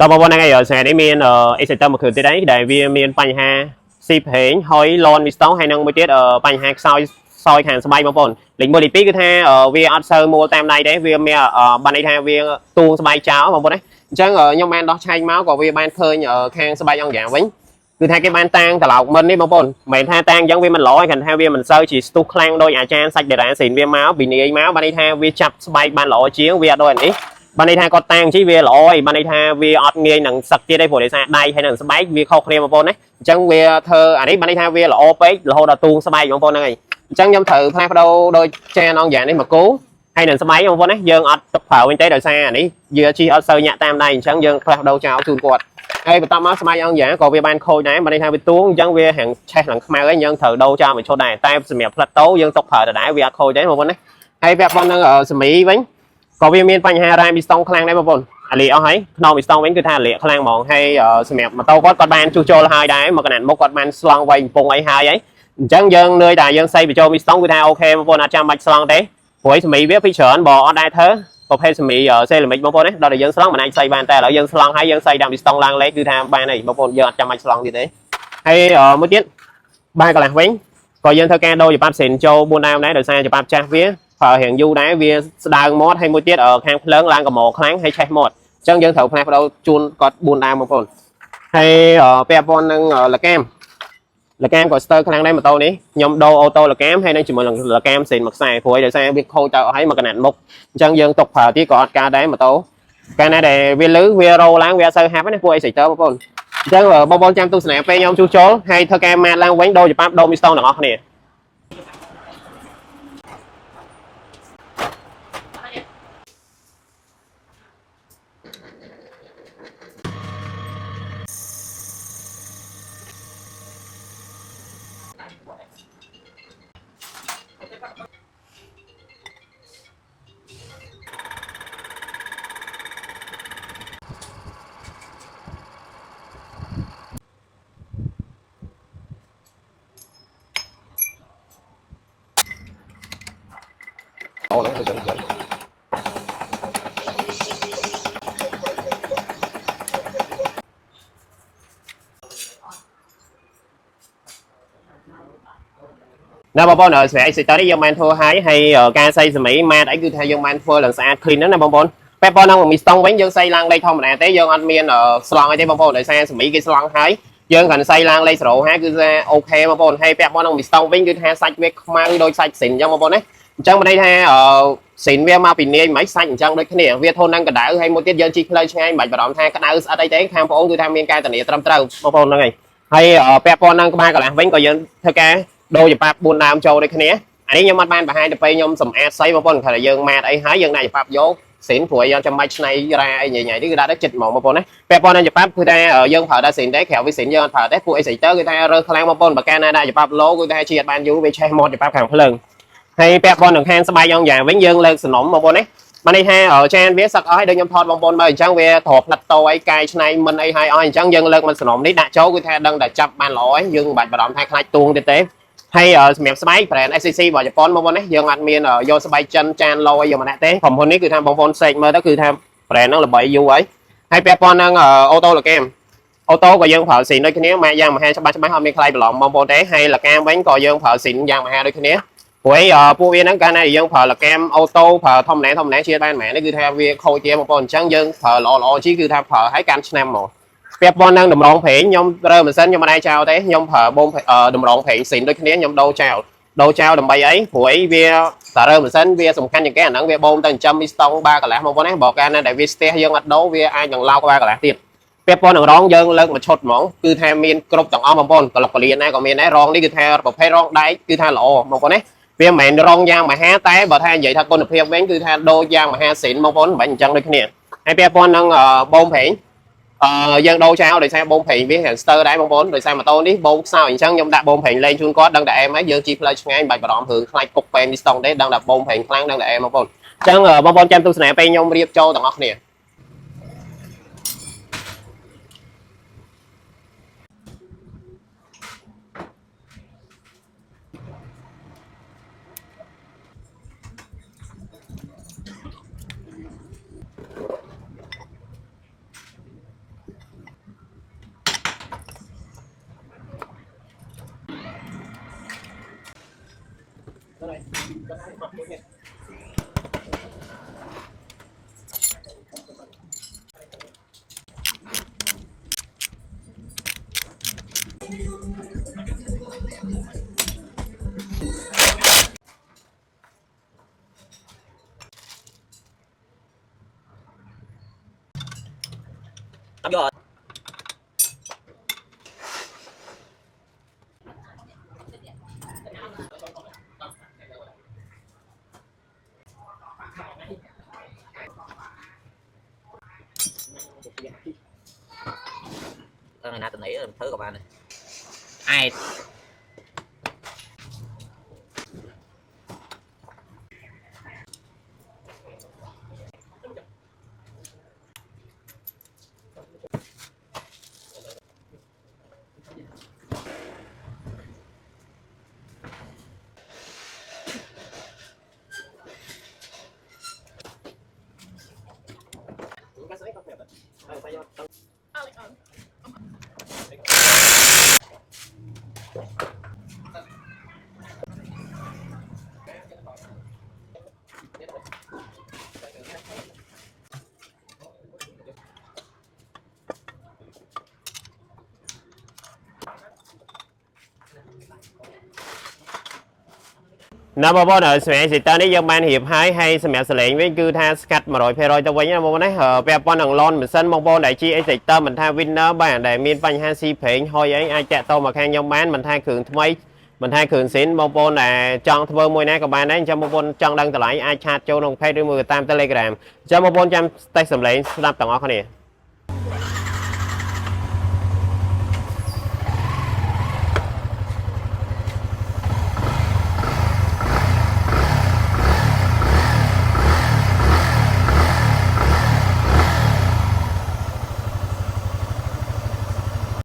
តើបងប្អូនថ្ងៃស្នេះមានExciter មួយគ្រឿងទៀតអីដែលវាមានបញ្ហាស៊ីប្រេងហើយលន់វីស្តង់ហើយនឹងមួយទៀតបញ្ហាខ្សោយសោយខាងស្បែកបងប្អូនលេខ1លេខ2គឺថាវាអត់សូវមួលតាមដៃទេវាមានបានន័យថាវាទូងស្បែកចោលបងប្អូនណាអញ្ចឹងខ្ញុំបានដោះឆែកមកក៏វាបានឃើញខាងស្បែកអង្គយ៉ាងវិញគឺថាគេបានតាំងត្រឡោកមិននេះបងប្អូនមិនមែនថាតាំងអញ្ចឹងវាមិនល្អទេគ្រាន់ថាវាមិនសូវជាស្ទុះខ្លាំងដោយអាចារ្យសាច់ដេរ៉ាស៊ីនវាមកពីនាយមកបានន័យថាវាចាប់ស្បែកបានល្អជាងវាអត់ដូចនេះបានន័យថាគាត់តាំងជីវាល្អហើយបានន័យថាវាអត់ងាយនឹងសឹកទៀតទេព្រោះដោយសារដៃហើយនឹងស្បែកវាខុសគ្នាបងប្អូនណាអញ្ចឹងវាធ្វើអានេះបានន័យថាវាល្អពេករហូតដល់ទូងស្បែកបងប្អូនហ្នឹងហើយអញ្ចឹងខ្ញុំត្រូវផ្លាស់ប្ដូរដោយចានអង្គយ៉ាងនេះមកគូហើយនឹងស្បែកបងប្អូនណាយើងអត់ទឹកប្រើវិញទេដោយសារអានេះវាជីអត់សូវញាក់តាមដៃអញ្ចឹងយើងផ្លាស់ប្ដូរចោលជូនគាត់ហើយបន្ទាប់មកស្បែកអង្គយ៉ាងក៏វាបានខូចដែរបានន័យថាវាទូងអញ្ចឹងវាហាងឆេះឡើងខ្មៅហើយយើងត្រូវដូរចោលមួយឈុតដែរតែសម្រាប់ផ្លិតតោយើងទុកប្រើដដែលវាអត់ខូចទេបងប្អូនណាហើយពាក់ព័ន្ធនឹងសមីវិញក៏វាមានបញ្ហារ៉ាមីស្តង់ខ្លាំងដែរបងប្អូនអាលីអស់ហើយខ្នងមីស្តង់វិញគឺថាអាលីខ្លាំងហ្មងហើយសម្រាប់ម៉ូតូគាត់បានជួសជុលហើយដែរមកកណាត់មុខគាត់បានស្លង់វៃកំពង់អីហើយអញ្ចឹងយើងនឿយតែយើងសៃបញ្ចូលមីស្តង់គឺថាអូខេបងប្អូនអត់ចាំបាច់ស្លង់ទេព្រោះសមីវាពីច្រើនបើអត់ដែរធ្វើប្រភេទសមីសេរ៉ាមិចបងប្អូនណាដល់តែយើងស្លង់មិនអាចសៃបានតែឥឡូវយើងស្លង់ហើយយើងសៃដាក់មីស្តង់ឡើងលេខគឺថាបានហើយបងប្អូនយើងអត់ចាំបាច់ស្លង់ទៀតទេហើយមួយទៀតបានកន្លះវិញក៏យើងធ្វើការដូរច្បាប់សេនចូល4ដើមដែរដោយសារច្បាប់ចាស់វាប្រើរៀងយូរដែរវាស្ដើងមាត់ហើយមួយទៀតខាងភ្លើងឡើងកម្រខ្លាំងហើយឆេះមាត់អញ្ចឹងយើងត្រូវផ្លាស់ប្ដូរជូនគាត់4ដើមបងប្អូនហើយពាក់ព័ន្ធនឹងលកាមក៏ស្ទើរខ្លាំងដែរម៉ូតូនេះខ្ញុំដូរអូតូលកាមហើយនឹងជាមួយនឹងលកាមសេនមួយខ្សែព្រួយដោយសារវាខូចទៅអស់ហើយមកកណាត់មុខអញ្ចឹងយើងຕົកប្រើទៀតក៏អត់កើតដែរម៉ូតូកាលណាដែលវាលឺវារោឡើងវាអត់សូវហាប់ណាពួក Exciter បងប្អូនអញ្ចឹងបងប្អូនចាំទស្សនាពេលខ្ញុំជួសជុលហើយធ្វើការម៉ាតឡើងវិញដូរច្បាប់ដូរមីស្តង់ទាំងអស់គ្នាអូហ្នឹងទៅចឹងណាបងប្អូនស្រាប់ Exciter នេះយើងបានធ្វើហើយការសៃសមីម៉ាតអីគឺថាយើងបានធ្វើឡើងស្អាត clean ហ្នឹងណាបងប្អូនពេលប៉ុណ្ណឹងមីស្តង់វិញយើងសៃឡើងលេខធម្មតាទេយើងអត់មានស្លង់អីទេបងប្អូនដោយសារសមីគេស្លង់ហើយយើងគ្រាន់តែសៃឡើងលេខ050គឺថាអូខេបងប្អូនហើយពាក់ព័ន្ធនឹងមីស្តង់វិញគឺថាសាច់វាខ្មៅដូចសាច់សិនអញ្ចឹងបងប្អូនណាអញ្ចឹងមិនន័យថាសិនវាមកពីនាយមិនសាច់អញ្ចឹងដូចគ្នាវាធន់នឹងកដៅហើយមួយទៀតយើងជីកផ្លូវឆ្ងាយមិនបាច់បារម្ភថាក្តៅស្អិតអីទេខាងបងប្អូនគឺថាមានការធានាត្រឹមត្រូវបងប្អូនហ្នឹងហើយពាក់ព័ន្ធនឹងក្បាលកន្លះវិញក៏យើងធ្វើការដូរច្បាប់4ដើមចូលដូចគ្នាអានេះខ្ញុំអត់បានបង្ហាញទៅពេលខ្ញុំសម្អាតសៃបងប្អូនគ្រាន់តែយើងម៉ាតអីហើយយើងដាក់ច្បាប់យកសិនព្រោះយើងចាំបាច់ឆ្នៃរ៉ាអីញ៉ៃនេះគឺដាក់ទៅចិត្តហ្មងបងប្អូនណាពាក់ព័ន្ធនឹងច្បាប់គឺថាយើងប្រើតែសិនទេក្រៅពីសិនយើងអត់ប្រើទេពួក Exciter គឺថារើសខ្លាំងបងប្អូនបើកាលណាដាក់ច្បាប់ឡូគឺថាជាអត់បានយូរវាឆេះមាត់ច្បាប់ខាងភ្លើងហើយពាក់ព័ន្ធនឹងខាងស្បែកយ៉ាងយ៉ាងវិញយើងលើកសំណុំបងប្អូនណាបានន័យថាចានវាសឹកអស់ហើយដូចខ្ញុំថតបងប្អូនមើលអញ្ចឹងវាទ្រផ្លិតតោអីកាយឆ្នៃមិនអីហើយអស់អញ្ចឹងយើងលើកមិនសំណុំនេះដាក់ចូលគឺថាដឹងតែចាប់បានល្អហើយយើងមិនបាច់បារម្ភថាខ្លាចទួងទៀតទេហើយសម្រាប់ស្បែក brand SCC របស់ជប៉ុនបងប្អូនណាយើងអត់មានយកស្បែកចិនចានឡូអីយកមកដាក់ទេក្រុមហ៊ុននេះគឺថាបងប្អូនសេកមើលទៅគឺថា brand ហ្នឹងល្បីយូរហើយពាក់ព័ន្ធនឹងអូតូលកាមអូតូក៏យើងប្រើស៊ីនដូចគ្នាម៉ាកយ៉ាងមហាច្បាស់អត់មានខ្លាយបន្លំបងប្អូនទេហើយលកាមវិញក៏យើងប្រើស៊ីនយ៉ាងមហាដូចគ្នាព្រោះពួកវាហ្នឹងកាលណាយើងប្រើលកាមអូតូប្រើធម្មតាជាបានមែននេះគឺថាវាខូចជាបងប្អូនអញ្ចឹងយើងប្រើល្អជីគឺថាប្រើឲ្យកាន់ឆ្នាំមកពាក់ព័ន្ធនឹងតម្រងប្រេងខ្ញុំរើម៉ាស៊ីនខ្ញុំមិនដែរចោលទេខ្ញុំប្រើបងតម្រងប្រេងស៊ីនដូចគ្នាខ្ញុំដូរចោលដើម្បីអីព្រោះវាតារើម៉ាស៊ីនវាសំខាន់ជាងគេអាហ្នឹងវាបូមទៅចិញ្ចឹមមីស្តង់បាកន្លះបងប្អូនណាបើកាលណាដែលវាស្ទះយើងអត់ដូរវាអាចនឹងឡោកបាកន្លះទៀតពាក់ព័ន្ធនឹងរងយើងលើកមួយឈុតហ្មងគឺថាមានគ្រប់ទាំងអស់បងប្អូនក្លុកកលៀនណាក៏មានដែររងនេះគឺថាប្រភេទរងដែកគឺថាល្អបងប្អូនណាវាមិនមែនរងយ៉ាងមហាតែបើថានិយាយថាគុណភាពវិញគឺថាដូរយ៉ាងមហាសិនបងប្អូនមិនអញ្ចឹងដូចគ្នាហើយពាក់ព័ន្ធនឹងបូមប្រេងយើងដូរចោលដោយសារបូមប្រេងវាស្ទើរដែរបងប្អូនដោយសារម៉ូតូនេះបូមខ្សោយអញ្ចឹងខ្ញុំដាក់បូមប្រេងលេងជូនគាត់ដឹងតែអែមហើយយើងជីផ្លូវឆ្ងាយមិនបាច់បារម្ភរឿងខ្លាចគុកពេននេះស្តង់ទេដឹងតែបូមប្រេងខ្លាំងដឹងតែអែមបងប្អូនអញ្ចឹងបងប្អូនចាំទស្សនាពេលខ្ញុំរៀបចូលទាំងអស់គ្នា Tắm vô rồi. Này nãy tôi nghĩ là thứ của bạn này ai nó bao bao nợ mẹ sẽ tới đấy dân ban hiệp hái hay mẹ sẽ lệnh với cứ tha cắt mà rồi phê rồi tao với nhau bao nãy hở bé con thằng lon mình sân mong bao đại chi ấy sẽ tơ mình tha winner bạn đại miên phanh ha si phèn thôi ấy ai chạy tao mà khang dân bán mình tha cường mấy mình tha cường xín mong bao là chọn thơ môi nãy các bạn đấy cho mong bao chọn đăng trở lại ai chat cho đồng pay đưa 10 tam telegram cho mong bao trăm tay sầm lệnh làm tổng áo này